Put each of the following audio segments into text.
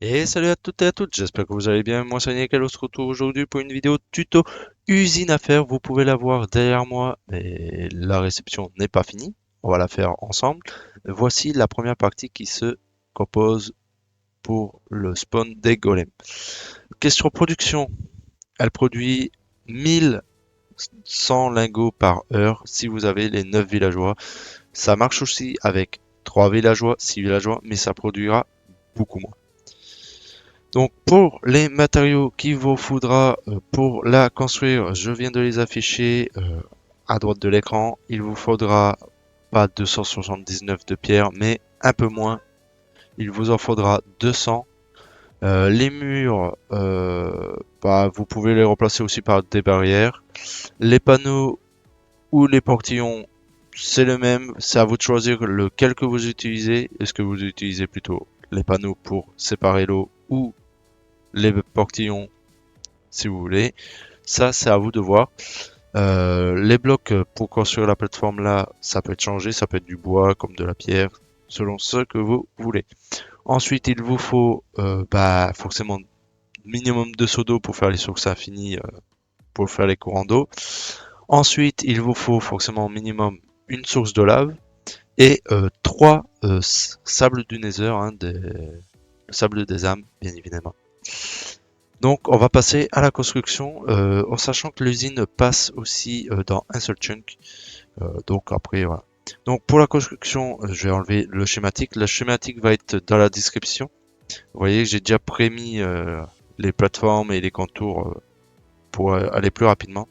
Et salut à toutes et à toutes, j'espère que vous allez bien. Moi c'est Nickel, on se retrouve aujourd'hui pour une vidéo tuto usine à faire. Vous pouvez la voir derrière moi, mais la réception n'est pas finie. On va la faire ensemble. Voici la première partie qui se compose pour le spawn des golems. Question production, elle produit 1100 lingots par heure si vous avez les 9 villageois. Ça marche aussi avec 3 villageois, 6 villageois, mais ça produira beaucoup moins. Donc pour les matériaux qu'il vous faudra pour la construire, je viens de les afficher à droite de l'écran. Il vous faudra pas 279 de pierre, mais un peu moins. Il vous en faudra 200. Les murs, bah, vous pouvez les remplacer aussi par des barrières. Les panneaux ou les portillons, c'est le même. C'est à vous de choisir lequel que vous utilisez. Est-ce que vous utilisez plutôt les panneaux pour séparer l'eau ou les portillons si vous voulez. Ça, c'est à vous de voir. Les blocs pour construire la plateforme là, ça peut être changé, ça peut être du bois comme de la pierre, selon ce que vous voulez. Ensuite, il vous faut bah, forcément minimum de seaux d'eau pour faire les sources infinies, pour faire les courants d'eau. Ensuite, il vous faut forcément minimum une source de lave et trois sables du Nether, hein, le sable des âmes, bien évidemment. Donc on va passer à la construction en sachant que l'usine passe aussi dans un seul chunk. Donc après voilà. Donc pour la construction, je vais enlever le schématique. Le schématique va être dans la description. Vous voyez que j'ai déjà prémis les plateformes et les contours pour aller plus rapidement.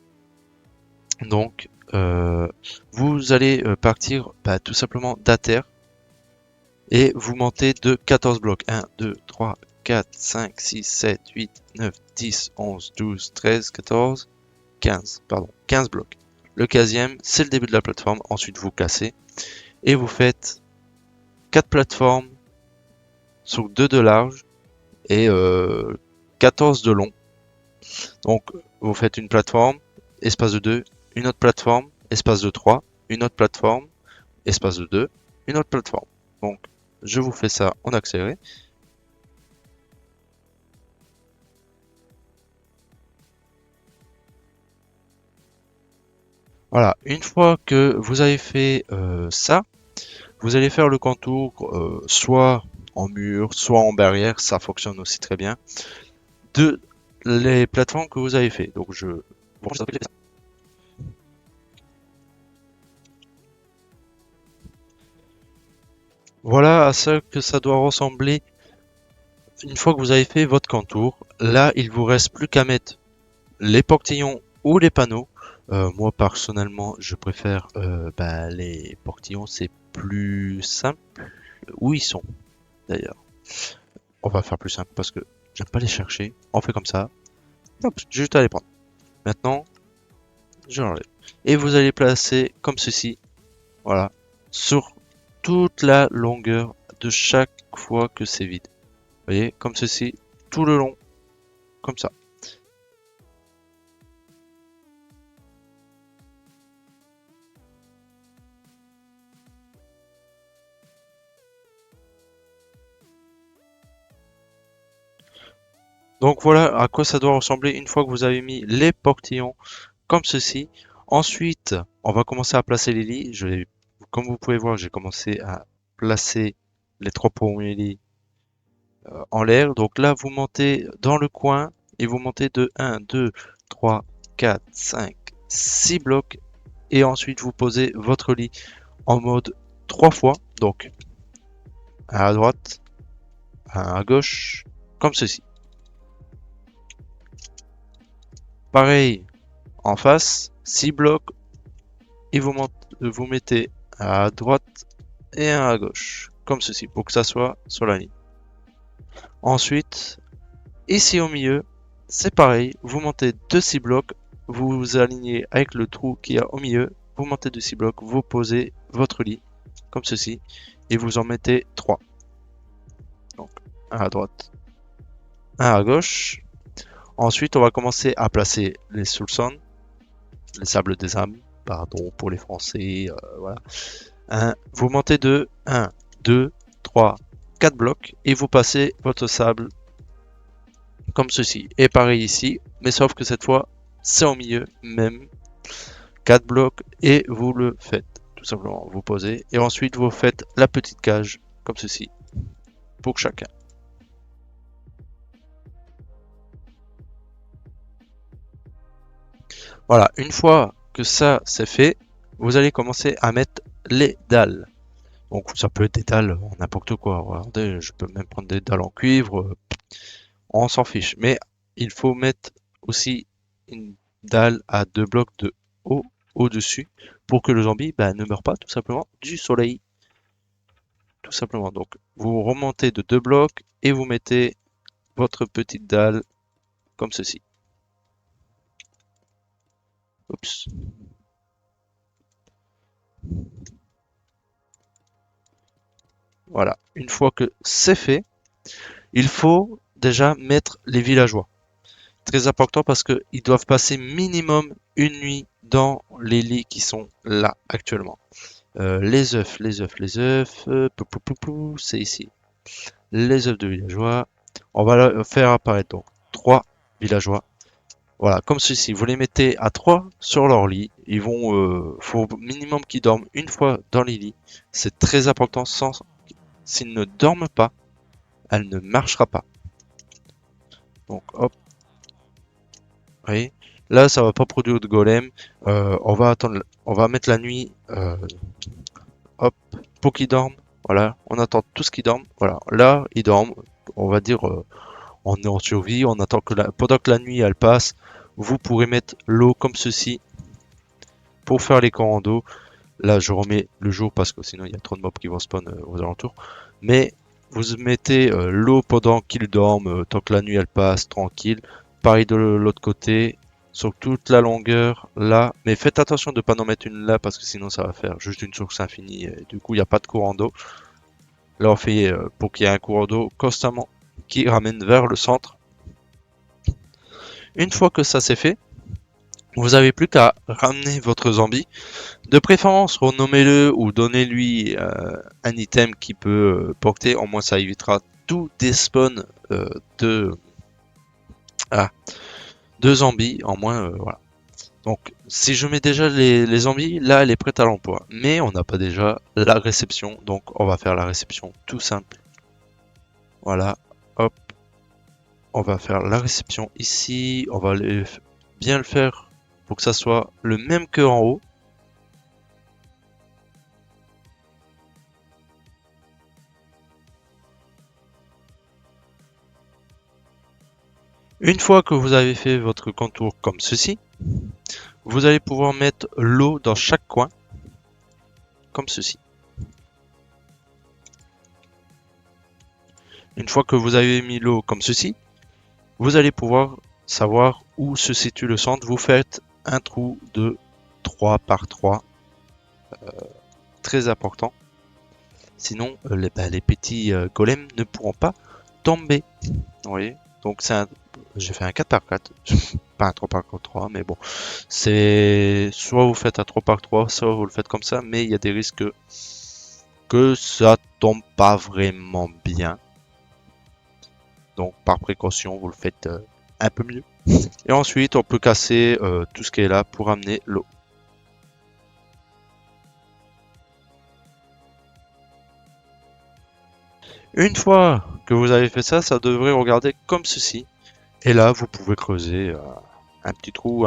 Donc vous allez partir bah, tout simplement d'Ater et vous montez de 14 blocs. 1, 2, 3, 4, 5, 6, 7, 8, 9, 10, 11, 12, 13, 14, 15, pardon, 15 blocs. Le 15e, c'est le début de la plateforme. Ensuite, vous cassez et vous faites 4 plateformes sur 2 de large et 14 de long. Donc, vous faites une plateforme, espace de 2, une autre plateforme, espace de 3, une autre plateforme, espace de 2, une autre plateforme. Donc, je vous fais ça en accéléré. Voilà, une fois que vous avez fait ça, vous allez faire le contour soit en mur, soit en barrière, ça fonctionne aussi très bien, de les plateformes que vous avez fait. Donc je voilà à ce que ça doit ressembler une fois que vous avez fait votre contour. Là, il vous reste plus qu'à mettre les portillons ou les panneaux. Moi personnellement, je préfère bah, les portillons, c'est plus simple. Où ils sont d'ailleurs? On va faire plus simple parce que j'aime pas les chercher. On fait comme ça. Hop, juste à les prendre. Maintenant, je l'enlève. Et vous allez placer comme ceci. Voilà. Sur toute la longueur de chaque fois que c'est vide. Vous voyez, comme ceci, tout le long, comme ça. Donc voilà à quoi ça doit ressembler une fois que vous avez mis les portillons comme ceci. Ensuite, on va commencer à placer les lits. Comme vous pouvez voir, j'ai commencé à placer les trois premiers lits en l'air. Donc là, vous montez dans le coin et vous montez de 1, 2, 3, 4, 5, 6 blocs. Et ensuite, vous posez votre lit en mode 3 fois. Donc, un à droite, un à gauche, comme ceci. Pareil, en face, 6 blocs et vous mettez à droite et un à gauche, comme ceci, pour que ça soit sur la ligne. Ensuite, ici au milieu, c'est pareil, vous montez de 6 blocs, vous vous alignez avec le trou qu'il y a au milieu, vous montez de 6 blocs, vous posez votre lit, comme ceci, et vous en mettez 3. Donc, un à droite, un à gauche. Ensuite, on va commencer à placer les soulsons, les sables des âmes, pardon pour les français, voilà. Vous montez de 1, 2, 3, 4 blocs et vous passez votre sable comme ceci. Et pareil ici, mais sauf que cette fois, c'est au milieu même. 4 blocs et vous le faites. Tout simplement, vous posez et ensuite vous faites la petite cage comme ceci pour chacun. Voilà, une fois que ça c'est fait, vous allez commencer à mettre les dalles. Donc ça peut être des dalles en n'importe quoi. Regardez, je peux même prendre des dalles en cuivre, on s'en fiche. Mais il faut mettre aussi une dalle à 2 blocs de haut au-dessus pour que le zombie ne meure pas tout simplement du soleil. Tout simplement. Donc vous remontez de 2 blocs et vous mettez votre petite dalle comme ceci. Oups. Voilà. Une fois que c'est fait, il faut déjà mettre les villageois. Très important parce qu'ils doivent passer minimum une nuit dans les lits qui sont là actuellement. Les œufs, c'est ici. Les œufs de villageois. On va faire apparaître donc 3 villageois. Voilà, comme ceci. Vous les mettez à 3 sur leur lit. Ils vont, faut minimum qu'ils dorment une fois dans les lits. C'est très important. S'ils ne dorment pas, elle ne marchera pas. Donc hop, vous voyez. Là, ça va pas produire de golem. On va attendre, on va mettre la nuit, hop, pour qu'ils dorment. Voilà, on attend tous qu'ils dorment. Voilà, là, ils dorment. On va dire, on est en survie. On attend que pendant que la nuit elle passe, vous pourrez mettre l'eau comme ceci pour faire les corps. Là, je remets le jour parce que sinon il y a trop de mobs qui vont spawn aux alentours. Mais vous mettez l'eau pendant qu'ils dorment, tant que la nuit elle passe, tranquille. Pareil de l'autre côté, sur toute la longueur, là. Mais faites attention de ne pas en mettre une là parce que sinon ça va faire juste une source infinie. Et du coup, il n'y a pas de courant d'eau. Là, on fait pour qu'il y ait un courant d'eau constamment qui ramène vers le centre. Une fois que ça c'est fait, vous n'avez plus qu'à ramener votre zombie. De préférence, renommez-le ou donnez-lui un item qui peut porter. Au moins, ça évitera tout despawn de, ah, de zombies. En moins, voilà. Donc, si je mets déjà les zombies, là, elle est prête à l'emploi. Mais on n'a pas déjà la réception. Donc, on va faire la réception tout simple. Voilà. Hop. On va faire la réception ici. On va bien le faire pour que ça soit le même que en haut. Une fois que vous avez fait votre contour comme ceci, vous allez pouvoir mettre l'eau dans chaque coin, comme ceci. Une fois que vous avez mis l'eau comme ceci, vous allez pouvoir savoir où se situe le centre. Vous faites un trou de 3 par 3, très important. Sinon, les petits golems ne pourront pas tomber. Vous voyez. Donc j'ai fait un 4 par 4, pas un 3 par 3, mais bon. C'est soit vous faites un 3 par 3, soit vous le faites comme ça, mais il y a des risques que ça tombe pas vraiment bien. Donc par précaution, vous le faites un peu mieux. Et ensuite, on peut casser tout ce qui est là pour amener l'eau. Une fois que vous avez fait ça, ça devrait regarder comme ceci. Et là, vous pouvez creuser un petit trou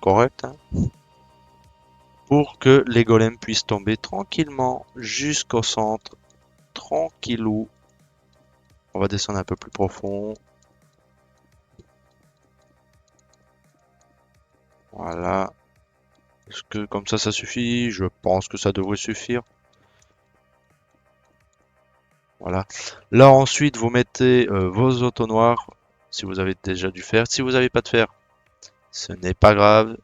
correct, hein, pour que les golems puissent tomber tranquillement jusqu'au centre, tranquillou. On va descendre un peu plus profond. Voilà. Est-ce que comme ça suffit? Je pense que ça devrait suffire. Voilà. Là ensuite vous mettez vos autonoirs si vous avez déjà du fer. Si vous n'avez pas de fer, ce n'est pas grave.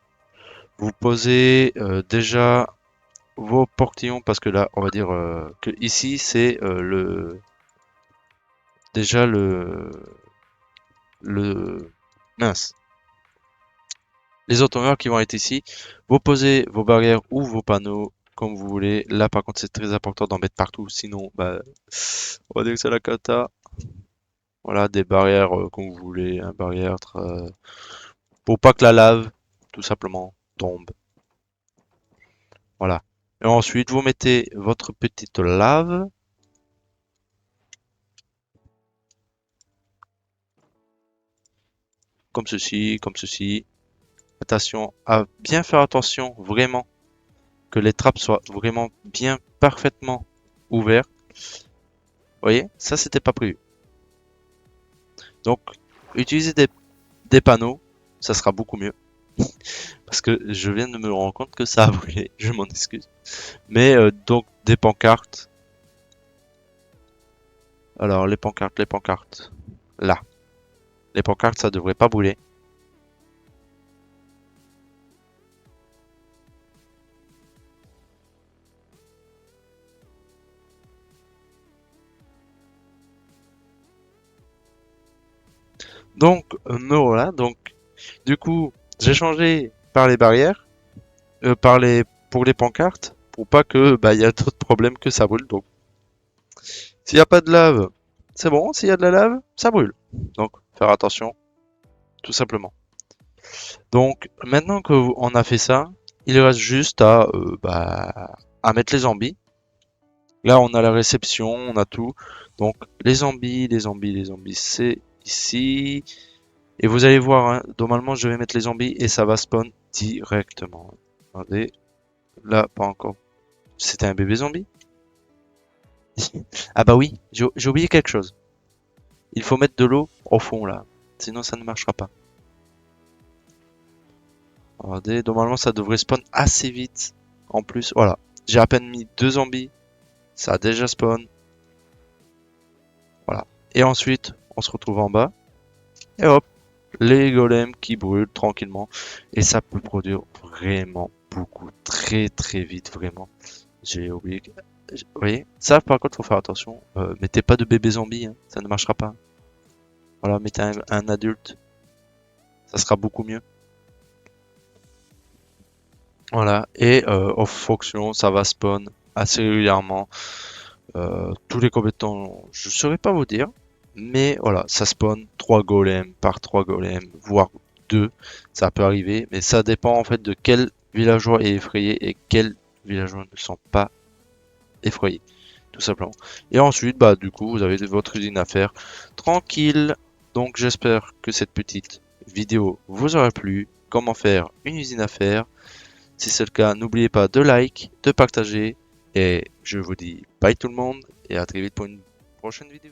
Vous posez déjà vos portillons parce que là on va dire que ici c'est déjà le mince. Les autonoirs qui vont être ici. Vous posez vos barrières ou vos panneaux comme vous voulez. Là, par contre, c'est très important d'en mettre partout, sinon, bah, on va dire que c'est la cata. Voilà, des barrières comme vous voulez, un barrière pour pas que la lave, tout simplement, tombe. Voilà. Et ensuite, vous mettez votre petite lave. Comme ceci, comme ceci. Attention à bien faire attention, vraiment, que les trappes soient vraiment bien parfaitement ouvertes. Vous voyez, ça c'était pas prévu. Donc, utilisez des panneaux, ça sera beaucoup mieux. Parce que je viens de me rendre compte que ça a brûlé, je m'en excuse. Mais donc des pancartes. Alors les pancartes. Là. Les pancartes, ça devrait pas brûler. Donc me voilà. Donc du coup, j'ai changé par les barrières, pour les pancartes, pour pas que bah il y a d'autres problèmes que ça brûle. Donc s'il n'y a pas de lave, c'est bon. S'il y a de la lave, ça brûle. Donc faire attention, tout simplement. Donc maintenant qu'on a fait ça, il reste juste à mettre les zombies. Là, on a la réception, on a tout. Donc, les zombies, c'est ici. Et vous allez voir, hein, normalement, je vais mettre les zombies et ça va spawn directement. Regardez, là, pas encore. C'était un bébé zombie? Ah bah oui, j'ai oublié quelque chose. Il faut mettre de l'eau au fond, là. Sinon, ça ne marchera pas. Regardez, normalement, ça devrait spawn assez vite. En plus, voilà. J'ai à peine mis 2 zombies. Ça a déjà spawn. Voilà. Et ensuite, on se retrouve en bas. Et hop, les golems qui brûlent tranquillement. Et ça peut produire vraiment beaucoup, très très vite, vraiment. J'ai oublié. Vous voyez, ça par contre, faut faire attention. Mettez pas de bébé zombie, hein, ça ne marchera pas. Voilà, mettez un adulte, ça sera beaucoup mieux. Voilà, et en fonction, ça va spawn assez régulièrement. Tous les compétents, je saurais pas vous dire. Mais voilà, ça spawn 3 golems par 3 golems, voire 2. Ça peut arriver, mais ça dépend en fait de quel villageois est effrayé et quels villageois ne sont pas effrayés. Tout simplement. Et ensuite, bah du coup, vous avez votre usine à faire tranquille. Donc j'espère que cette petite vidéo vous aura plu. Comment faire une usine à faire. Si c'est le cas, n'oubliez pas de like, de partager. Et je vous dis bye tout le monde et à très vite pour une prochaine vidéo.